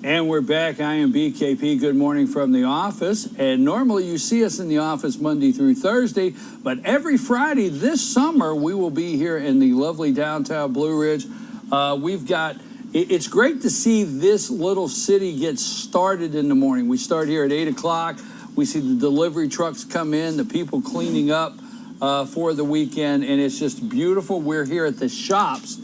And we're back. I am BKP. Good morning from the office. And normally you see us in the office Monday through Thursday, but every Friday this summer we will be here in the lovely downtown Blue Ridge. It's great to see this little city get started in the morning. We start here at 8 o'clock. We see the delivery trucks come in, the people cleaning up for the weekend, and it's just beautiful. We're here at the shops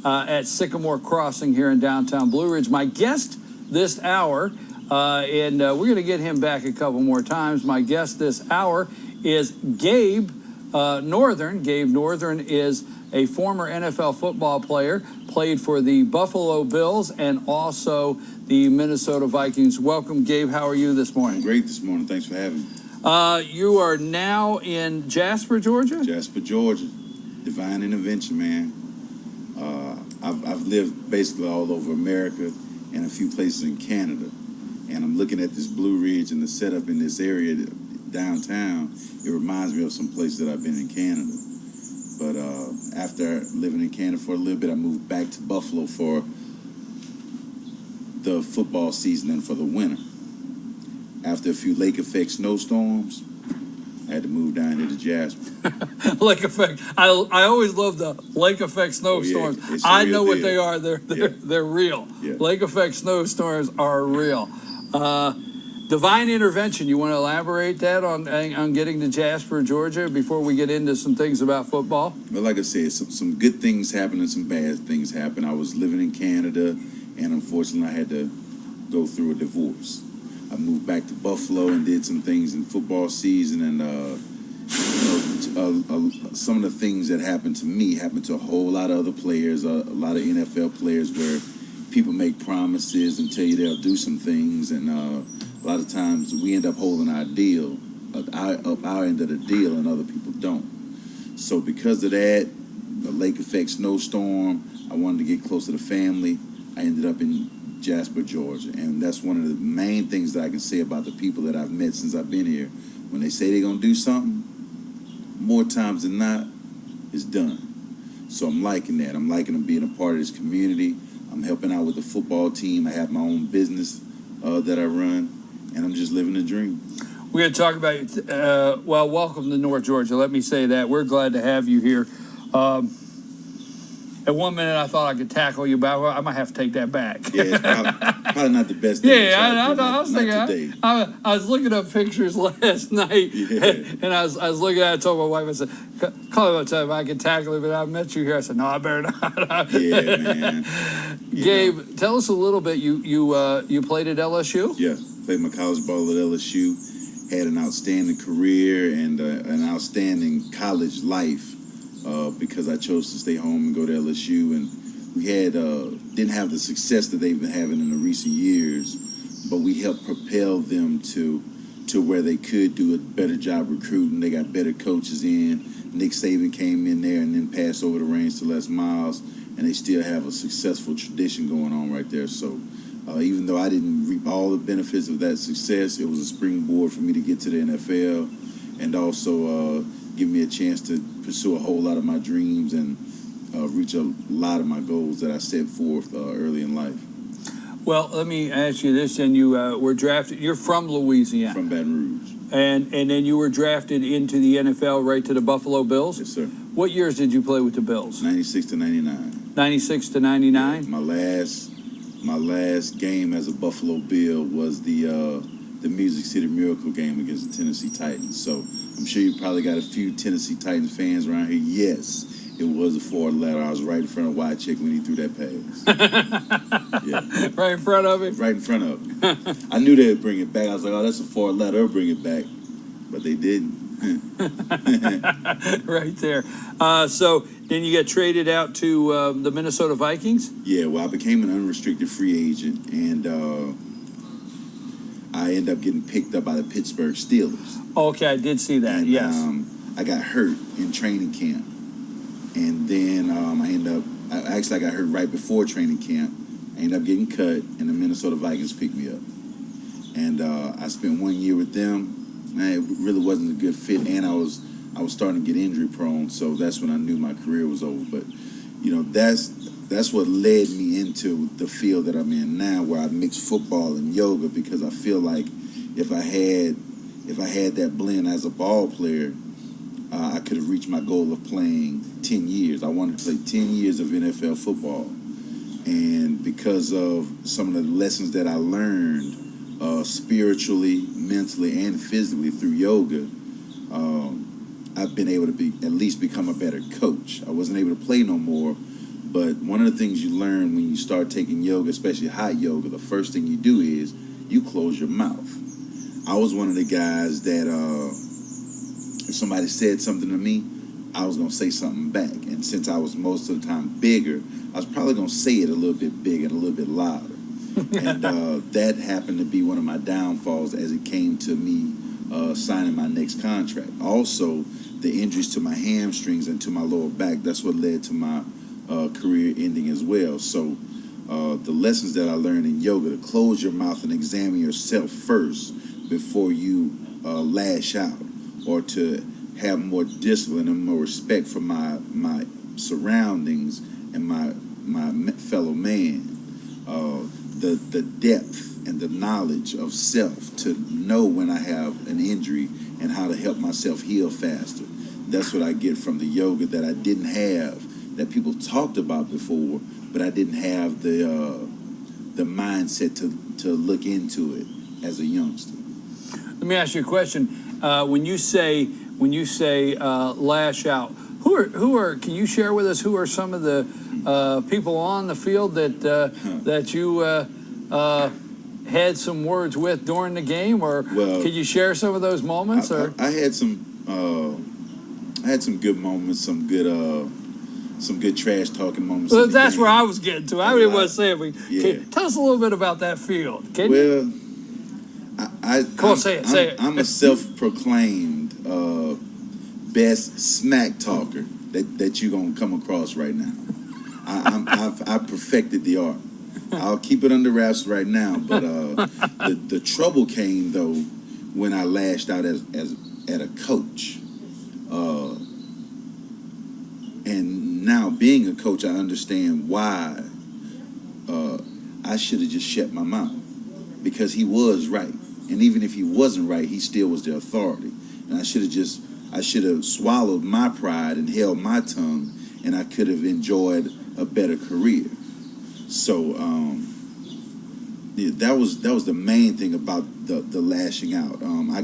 at Sycamore Crossing here in downtown Blue Ridge. My guest this hour, and we're going to get him back a couple more times. My guest this hour is Gabe Northern. Gabe Northern is a former NFL football player, played for the Buffalo Bills and also the Minnesota Vikings. Welcome, Gabe. How are you this morning? I'm great this morning. Thanks for having me. You are now in Jasper, Georgia? Jasper, Georgia. Divine intervention, man. I've lived basically all over America and a few places in Canada. And I'm looking at this Blue Ridge and the setup in this area downtown. It reminds me of some places that I've been in Canada. But after living in Canada for a little bit, I moved back to Buffalo for the football season and for the winter. After a few lake effect snowstorms, I had to move down here to Jasper. Lake effect. I always love the lake effect snowstorms. Oh, yeah. I know what they are. They're real. Yeah. Lake effect snowstorms are real. Divine intervention. You want to elaborate that on getting to Jasper, Georgia, before we get into some things about football? Well, like I said, some good things happen and some bad things happen. I was living in Canada, and unfortunately, I had to go through a divorce. I moved back to Buffalo and did some things in football season, and some of the things that happened to me happened to a whole lot of other players, a lot of NFL players, where people make promises and tell you they'll do some things, and a lot of times we end up holding our deal, our end of the deal, and other people don't. So because of that, the lake effect snowstorm, I wanted to get closer to family. I ended up in Jasper, Georgia, and that's one of the main things that I can say about the people that I've met since I've been here. When they say they're gonna do something, more times than not, it's done. So I'm liking that. I'm liking them being a part of this community. I'm helping out with the football team. I have my own business that I run, and I'm just living the dream. We're going to talk about, welcome to North Georgia. Let me say that. We're glad to have you here. At 1 minute, I thought I could tackle you, but I might have to take that back. Yeah, it's probably not the best thing. Yeah, I was thinking. I was looking up pictures last night, and I was looking at it. I told my wife, I said, "Call me one time if I can tackle it." But I met you here. I said, "No, I better not." Yeah, man. Gabe, tell us a little bit. You played at LSU? Yeah, played my college ball at LSU. Had an outstanding career and an outstanding college life. Because I chose to stay home and go to LSU, and we didn't have the success that they've been having in the recent years, but we helped propel them to where they could do a better job recruiting. They got better coaches in. Nick Saban came in there and then passed over the reins to Les Miles, and they still have a successful tradition going on right there. So even though I didn't reap all the benefits of that success, it was a springboard for me to get to the NFL, and also give me a chance to pursue a whole lot of my dreams and reach a lot of my goals that I set forth early in life. Well, let me ask you this, and you were drafted. You're from Louisiana. From Baton Rouge. And then you were drafted into the NFL right to the Buffalo Bills? Yes, sir. What years did you play with the Bills? 96 to 99. 96 to 99? Yeah, my last game as a Buffalo Bill was the Music City Miracle game against the Tennessee Titans. So I'm sure you probably got a few Tennessee Titans fans around here. Yes, it was a forward letter. I was right in front of Wycheck when he threw that pass. Yeah. Right in front of him? Right in front of him. I knew they would bring it back. I was like, oh, that's a forward letter. They'll bring it back. But they didn't. Right there. So then you got traded out to the Minnesota Vikings? Yeah, well, I became an unrestricted free agent, and I ended up getting picked up by the Pittsburgh Steelers. Okay, I did see that, and, yes. I got hurt in training camp. And then I got hurt right before training camp. I ended up getting cut, and the Minnesota Vikings picked me up. And I spent 1 year with them. Man, it really wasn't a good fit, and I was starting to get injury prone, so that's when I knew my career was over. But, that's what led me into the field that I'm in now, where I mix football and yoga, because I feel like if I had that blend as a ball player, I could have reached my goal of playing 10 years. I wanted to play 10 years of NFL football. And because of some of the lessons that I learned spiritually, mentally, and physically through yoga, I've been able to at least become a better coach. I wasn't able to play no more, but one of the things you learn when you start taking yoga, especially hot yoga, the first thing you do is you close your mouth. I was one of the guys that if somebody said something to me, I was going to say something back. And since I was most of the time bigger, I was probably going to say it a little bit bigger and a little bit louder. And that happened to be one of my downfalls as it came to me signing my next contract. Also, the injuries to my hamstrings and to my lower back, that's what led to my career ending as well. So the lessons that I learned in yoga, to close your mouth and examine yourself first before you lash out, or to have more discipline and more respect for my surroundings and my fellow man. The depth and the knowledge of self to know when I have an injury and how to help myself heal faster. That's what I get from the yoga that I didn't have, that people talked about before, but I didn't have the mindset to look into it as a youngster. Let me ask you a question. When you say lash out, who are? Can you share with us who are some of the people on the field that you had some words with during the game, or can you share some of those moments? I had some good moments, some good trash talking moments. Well, that's where I was getting to. I didn't want to say it. Yeah. Tell us a little bit about that field. Can you? Say it. I'm a self-proclaimed best smack talker that you're gonna come across right now. I've perfected the art. I'll keep it under wraps right now, but the trouble came though when I lashed out at a coach. And now being a coach, I understand why I should have just shut my mouth, because he was right. And even if he wasn't right, he still was the authority. And I should have swallowed my pride and held my tongue, and I could have enjoyed a better career. So that was the main thing about the lashing out. I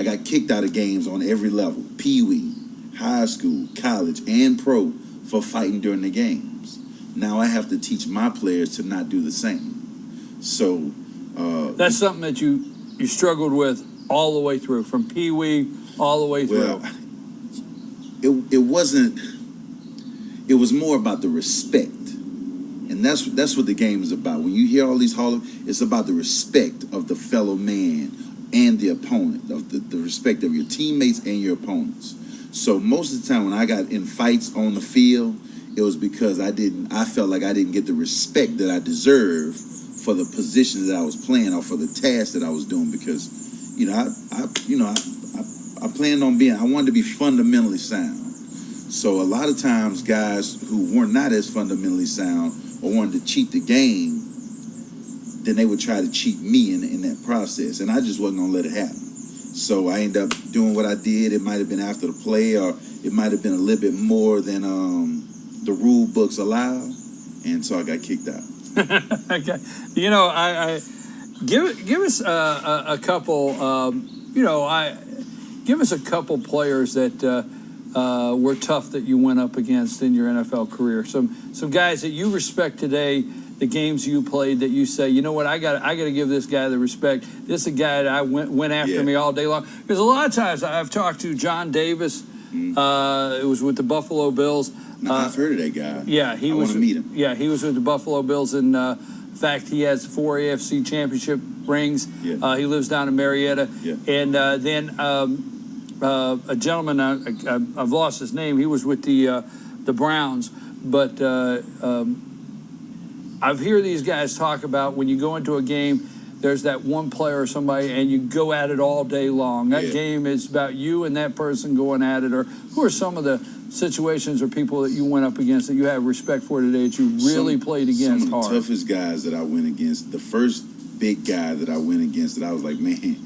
got kicked out of games on every level: pee-wee, high school, college, and pro, for fighting during the games. Now I have to teach my players to not do the same. So that's something that you struggled with all the way through, from pee-wee all the way through. Well, it wasn't. It was more about the respect, and that's what the game is about. When you hear all these it's about the respect of the fellow man and the opponent, of the respect of your teammates and your opponents. So most of the time when I got in fights on the field, it was because I felt like I didn't get the respect that I deserved for the position that I was playing, or for the task that I was doing, because I planned on I wanted to be fundamentally sound. So a lot of times guys who were not as fundamentally sound or wanted to cheat the game, then they would try to cheat me in that process, and I just wasn't gonna let it happen. So I ended up doing what I did. It might have been after the play, or it might have been a little bit more than the rule books allow, and so I got kicked out. Okay, I give us a couple. Give us a couple players that were tough that you went up against in your NFL career. Some guys that you respect today, the games you played, that you say, you know what, I got to give this guy the respect. This is a guy that I went after me all day long. Because a lot of times I've talked to John Davis. It was with the Buffalo Bills. I've heard of that guy. Yeah, I want to meet him. Yeah, he was with the Buffalo Bills, and in fact, he has 4 AFC championship rings. Yeah. He lives down in Marietta. Yeah. And then a gentleman, I've lost his name. He was with the Browns, but I've heard these guys talk about when you go into a game, there's that one player or somebody, and you go at it all day long. That game is about you and that person going at it. Or who are some of the situations or people that you went up against that you have respect for today that you really played against some of the hard? toughest guys that I went against, the first big guy that I went against that I was like, man,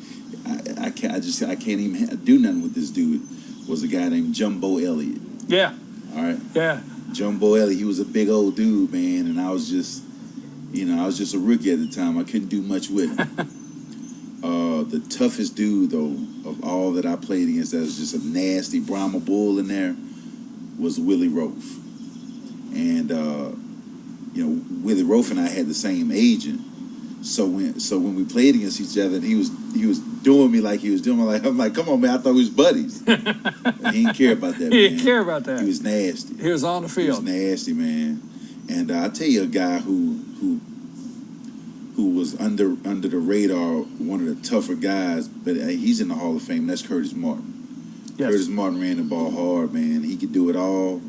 I can't even do nothing with this dude, was a guy named Jumbo Elliott. Yeah. All right. Yeah. Jumbo Elliott, he was a big old dude, man, and I was just a rookie at the time. I couldn't do much with him. The toughest dude, though, of all that I played against, that was just a nasty Brahma bull in there, was Willie Rofe. And Willie Rofe and I had the same agent. So when we played against each other, and he was doing me like he was doing me, I'm like, come on, man, I thought we was buddies. He didn't care about that. He didn't care about that. He was nasty. He was on the field. He was nasty, man. And I'll tell you a guy who was under the radar, one of the tougher guys, but he's in the Hall of Fame. That's Curtis Martin. Yes. Curtis Martin ran the ball hard, man. He could do it all,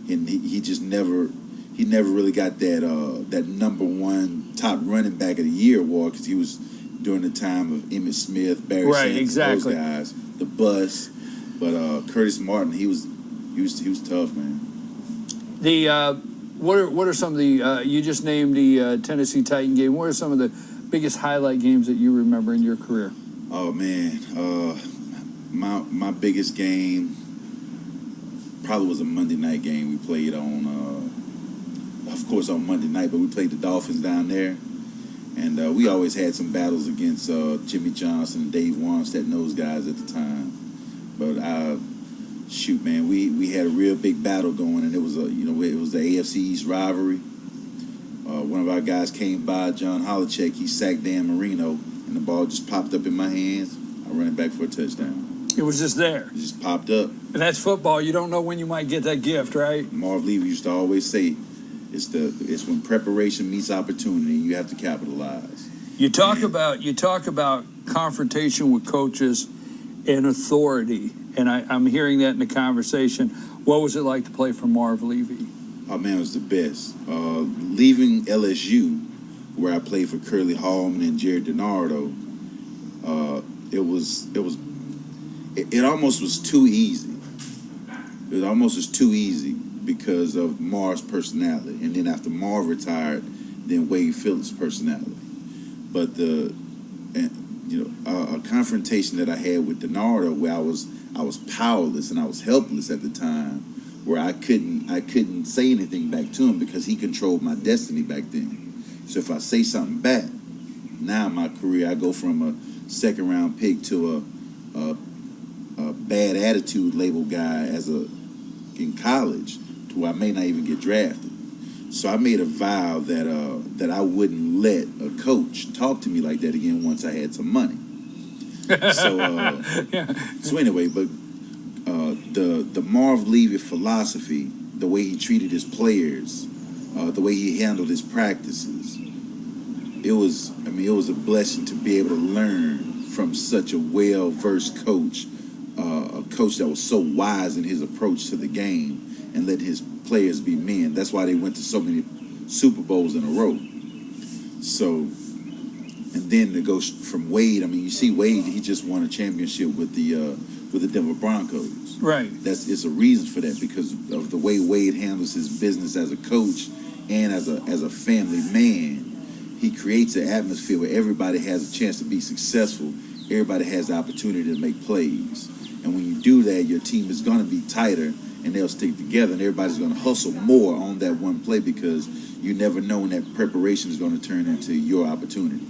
and he just never really got that number one top running back of the year award, because he was during the time of Emmitt Smith, Barry Sanders, exactly. those guys, the bus. But Curtis Martin, he was tough, man. What are some of the you just named the Tennessee Titan game? What are some of the biggest highlight games that you remember in your career? Oh man, my biggest game probably was a Monday night game we played on. Of course, on Monday night, but we played the Dolphins down there, and we always had some battles against Jimmy Johnson and Dave Wannstedt and those guys at the time. But shoot, man, we had a real big battle going, and it was the AFC East rivalry. One of our guys came by, John Holacek. He sacked Dan Marino, and the ball just popped up in my hands. I ran it back for a touchdown. It was just there. It just popped up. And that's football. You don't know when you might get that gift, right? Marv Levy used to always say, it's when preparation meets opportunity, you have to capitalize. You talk about confrontation with coaches and authority, and I'm hearing that in the conversation. What was it like to play for Marv Levy? Oh man, it was the best. Leaving LSU, where I played for Curly Hallman and Jared DiNardo, it almost was too easy. It almost was too easy because of Marv's personality, and then after Marv retired, then Wade Phillips' personality. But a confrontation that I had with DiNardo, where I was powerless and I was helpless at the time, where I couldn't say anything back to him because he controlled my destiny back then. So if I say something back, now in my career I go from a second round pick to a bad attitude label guy in college, to where I may not even get drafted. So I made a vow that I wouldn't let a coach talk to me like that again once I had some money. So anyway, but the Marv Levy philosophy, the way he treated his players, the way he handled his practices, it was a blessing to be able to learn from such a well-versed coach, a coach that was so wise in his approach to the game and let his players be men. That's why they went to so many Super Bowls in a row. So, and then to go from Wade, you see Wade, he just won a championship with the Denver Broncos. Right. It's a reason for that, because of the way Wade handles his business as a coach and as a family man. He creates an atmosphere where everybody has a chance to be successful. Everybody has the opportunity to make plays. And when you do that, your team is going to be tighter, and they'll stick together, and everybody's going to hustle more on that one play, because you never know when that preparation is going to turn into your opportunity.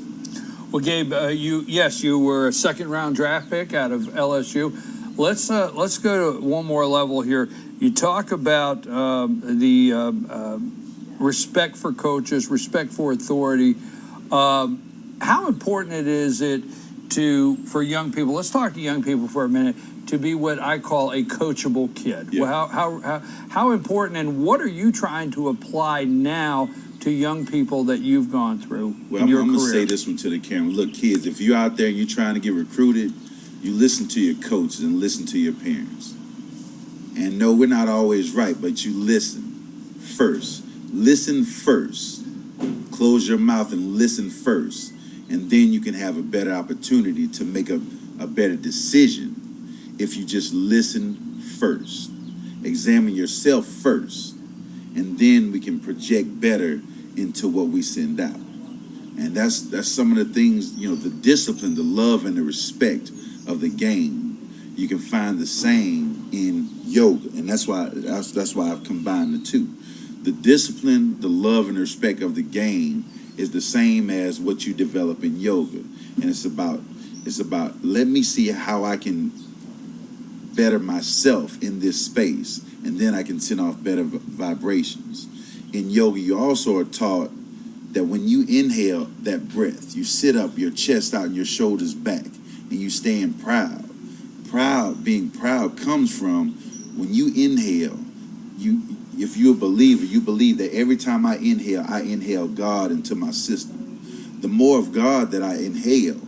Well, Gabe, you were a second-round draft pick out of LSU. Let's go to one more level here. You talk about the respect for coaches, respect for authority. How important is it for young people? Let's talk to young people for a minute. To be what I call a coachable kid. Yeah. Well, how important, and what are you trying to apply now to young people that you've gone through in your career? I'm going to say this one to the camera. Look, kids, if you're out there and you're trying to get recruited, you listen to your coaches and listen to your parents. And no, we're not always right, but you listen first. Listen first. Close your mouth and listen first. And then you can have a better opportunity to make a better decision if you just listen first. examine yourself first, and then we can project better into what we send out. And that's some of the things, the discipline, the love, and the respect of the game. You can find the same in yoga, and that's why I've combined the two. The discipline, the love, and the respect of the game is the same as what you develop in yoga, and it's about let me see how I can better myself in this space, and then I can send off better vibrations. In yoga, you also are taught that when you inhale that breath, you sit up, your chest out, and your shoulders back, and you stand proud. Being proud comes from when you inhale. If you're a believer, you believe that every time I inhale God into my system. The more of God that I inhale,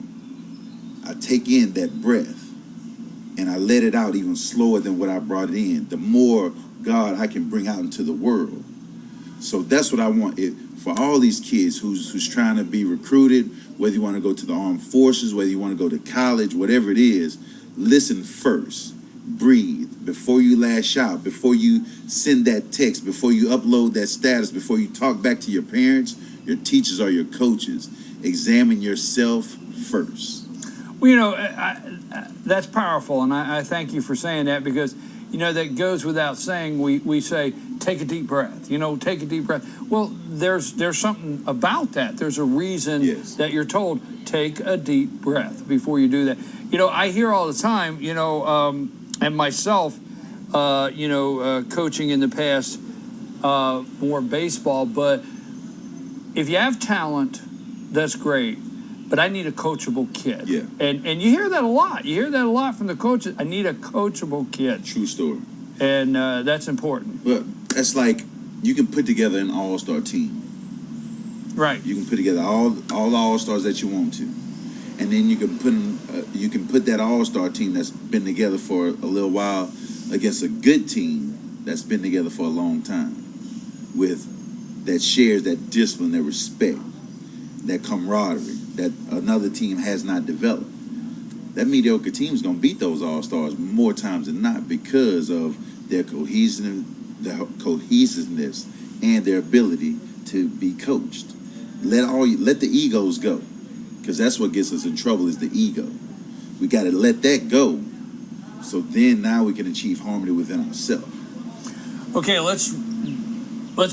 I take in that breath, and I let it out even slower than what I brought it in. The more God I can bring out into the world. So that's what I want for all these kids who's trying to be recruited, whether you want to go to the armed forces, whether you want to go to college, whatever it is. Listen first, breathe, before you lash out, before you send that text, before you upload that status, before you talk back to your parents, your teachers, or your coaches. Examine yourself first. Well, that's powerful, and I thank you for saying that, because, that goes without saying. We say, take a deep breath, take a deep breath. Well, there's something about that. There's a reason that you're told, take a deep breath before you do that. I hear all the time, and myself, coaching in the past, more baseball, but if you have talent, that's great. But I need a coachable kid. Yeah. And you hear that a lot. You hear that a lot from the coaches. I need a coachable kid. True story. And that's important. But that's like, you can put together an all-star team. Right. You can put together all the all-stars that you want to. And then you can put that all-star team that's been together for a little while against a good team that's been together for a long time, that shares that discipline, that respect, that camaraderie that another team has not developed. That mediocre team is going to beat those all-stars more times than not because of their cohesiveness and their ability to be coached. Let the egos go, because that's what gets us in trouble, is the ego. We got to let that go, so then now we can achieve harmony within ourselves. Okay, let's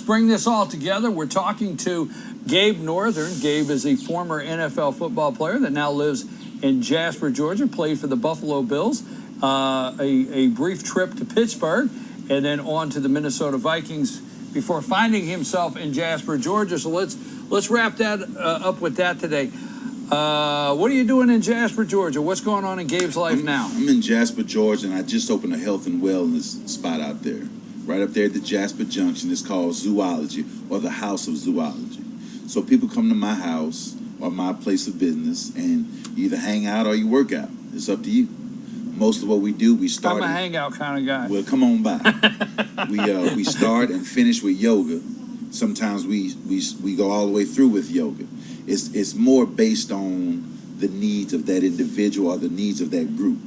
bring this all together. We're talking to Gabe Northern. Gabe is a former NFL football player that now lives in Jasper, Georgia, played for the Buffalo Bills, a brief trip to Pittsburgh, and then on to the Minnesota Vikings before finding himself in Jasper, Georgia. So let's wrap that up with that today. What are you doing in Jasper, Georgia? What's going on in Gabe's life now? I'm in Jasper, Georgia, and I just opened a health and wellness spot out there. Right up there at the Jasper Junction. It's called Zoology, or the House of Zoology. So people come to my house or my place of business, and you either hang out or you work out. It's up to you. Most of what we do, we start. I'm a hangout kind of guy. Well, come on by. We start and finish with yoga. Sometimes we go all the way through with yoga. It's more based on the needs of that individual or the needs of that group.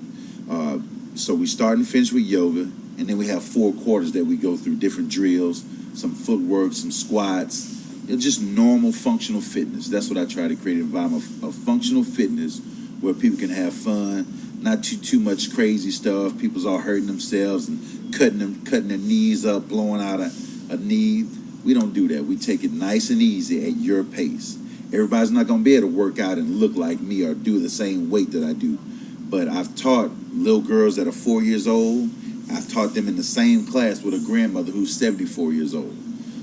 So we start and finish with yoga, and then we have 4 quarters that we go through, different drills, some footwork, some squats. It's just normal functional fitness. That's what I try to create, an environment of functional fitness where people can have fun, not too much crazy stuff. People's all hurting themselves and cutting their knees up, blowing out a knee. We don't do that. We take it nice and easy at your pace. Everybody's not going to be able to work out and look like me or do the same weight that I do. But I've taught little girls that are 4 years old. I've taught them in the same class with a grandmother who's 74 years old.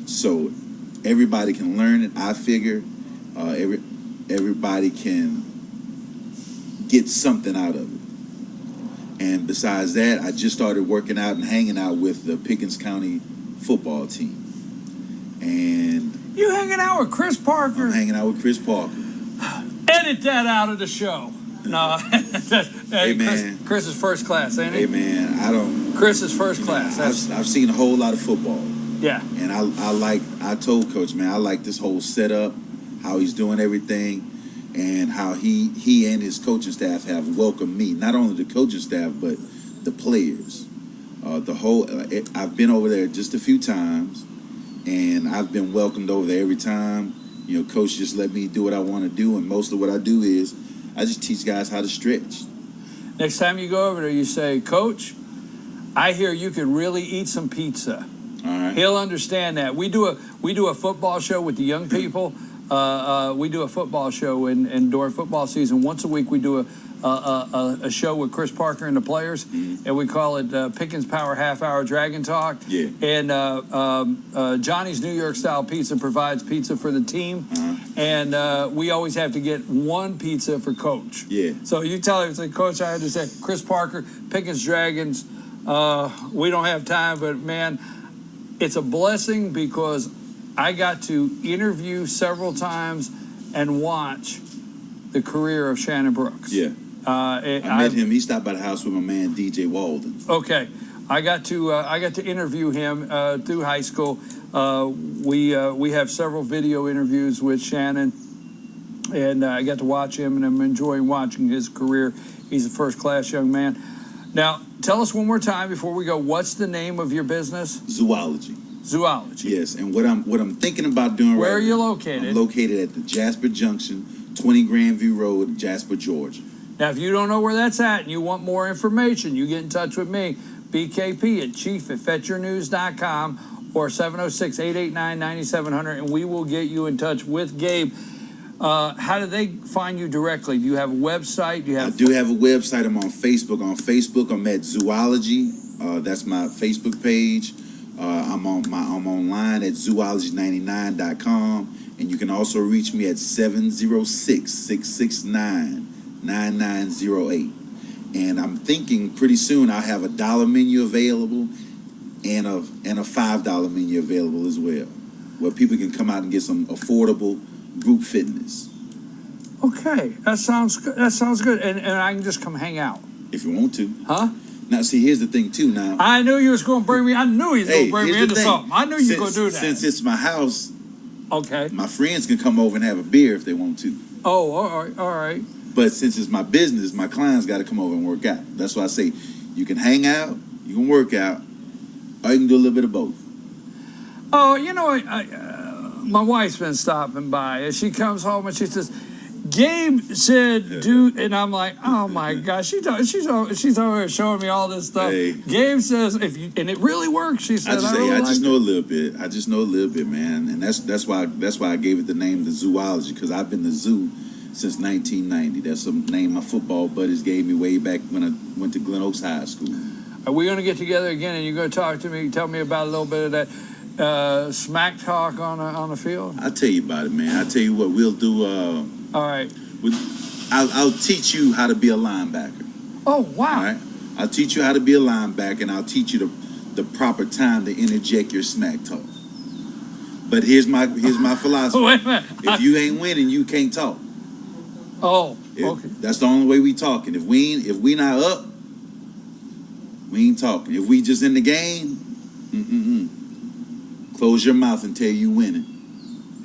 So everybody can learn it. I figure everybody can get something out of it. And besides that, I just started working out and hanging out with the Pickens County football team. And you hanging out with Chris Parker? I'm hanging out with Chris Parker. Edit that out of the show. No. Hey, man. Chris is first class, ain't he? Hey, man, Chris is first class. I've seen a whole lot of football. Yeah. And I told Coach, man, I like this whole setup, how he's doing everything, and how he and his coaching staff have welcomed me. Not only the coaching staff, but the players. I've been over there just a few times, and I've been welcomed over there every time. You know, Coach just let me do what I want to do, and most of what I do is I just teach guys how to stretch. Next time you go over there, you say, Coach, I hear you could really eat some pizza. All right. He'll understand that. We do a football show with the young people. We do a football show, and during football season, once a week we do a show with Chris Parker and the players, and we call it Pickens Power Half Hour Dragon Talk. Yeah. And Johnny's New York Style Pizza provides pizza for the team, and we always have to get one pizza for Coach. Yeah. So you tell him, say, Coach, I had to say, Chris Parker, Pickens Dragons. We don't have time, but man, it's a blessing because I got to interview several times and watch the career of Shannon Brooks. Yeah. I met him. He stopped by the house with my man DJ Walden. Okay, I got to interview him through high school. We have several video interviews with Shannon, and I got to watch him, and I'm enjoying watching his career. He's a first-class young man. Now, tell us one more time before we go. What's the name of your business? Zoology. Zoology. Yes, and what I'm thinking about doing. Where right are you now, located? I'm located at the Jasper Junction, 20 Grandview Road, Jasper, Georgia. Now, if you don't know where that's at and you want more information, you get in touch with me, BKP at chief@fetyournews.com or 706-889-9700, and we will get you in touch with Gabe. How do they find you directly? Do you have a website? I do have a website. I'm on Facebook. On Facebook, I'm at Zoology. That's my Facebook page. I'm online at zoology99.com, and you can also reach me at 706-669-9908. And I'm thinking pretty soon I'll have a $1 menu available and a $5 menu available as well, where people can come out and get some affordable group fitness. Okay, that sounds good. That sounds good. And I can just come hang out. If you want to. Huh? Now, see, here's the thing, too. Now, I knew you was going to bring me. I knew he was going to bring me into something. I knew you were going to do that. Since it's my house, okay, my friends can come over and have a beer if they want to. Oh, all right, all right. But since it's my business, my clients got to come over and work out. That's why I say you can hang out, you can work out, or you can do a little bit of both. Oh, you know, my wife's been stopping by, and she comes home and she says, Gabe said, dude, and I'm like, oh my gosh, she's over here showing me all this stuff. Hey. Gabe says, and it really works. She said, I just know a little bit. I just know a little bit, man, and that's why I gave it the name the Zoology, because I've been the zoo since 1990. That's a name my football buddies gave me way back when I went to Glen Oaks High School. Are we going to get together again, and you're going to talk to me, tell me about a little bit of that smack talk on the field? I'll tell you about it, man. I'll tell you what we'll do. All right. I'll teach you how to be a linebacker. Oh, wow. All right. I'll teach you how to be a linebacker, and I'll teach you the proper time to interject your smack talk. But here's my philosophy. Wait a minute. If you ain't winning, you can't talk. Oh, okay. That's the only way we talking. If we not up, we ain't talking. If we just in the game, close your mouth until you winning.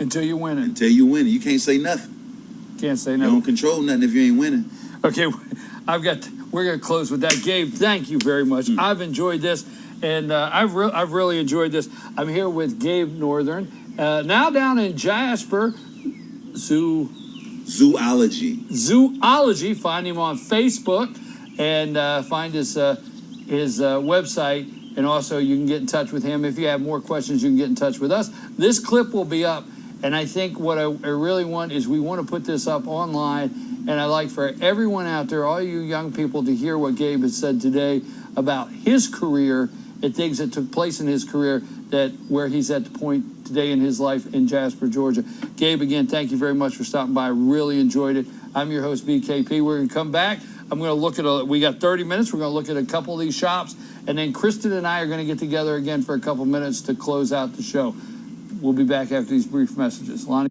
Until you winning. Until you winning. You can't say nothing. Can't say You no. don't control nothing if you ain't winning. Okay, we're going to close with that. Gabe, thank you very much. I've enjoyed this, and I've really enjoyed this. I'm here with Gabe Northern, now down in Jasper, Zoology. Find him on Facebook and find his website, and also you can get in touch with him. If you have more questions, you can get in touch with us. This clip will be up, and I think what I really want is we want to put this up online, and I'd like for everyone out there, all you young people, to hear what Gabe has said today about his career and things that took place in his career, that where he's at the point today in his life in Jasper, Georgia. Gabe, again, thank you very much for stopping by. I really enjoyed it. I'm your host, BKP. We're going to come back. I'm going to look at we got 30 minutes. We're going to look at a couple of these shops, and then Kristen and I are going to get together again for a couple minutes to close out the show. We'll be back after these brief messages. Lonnie.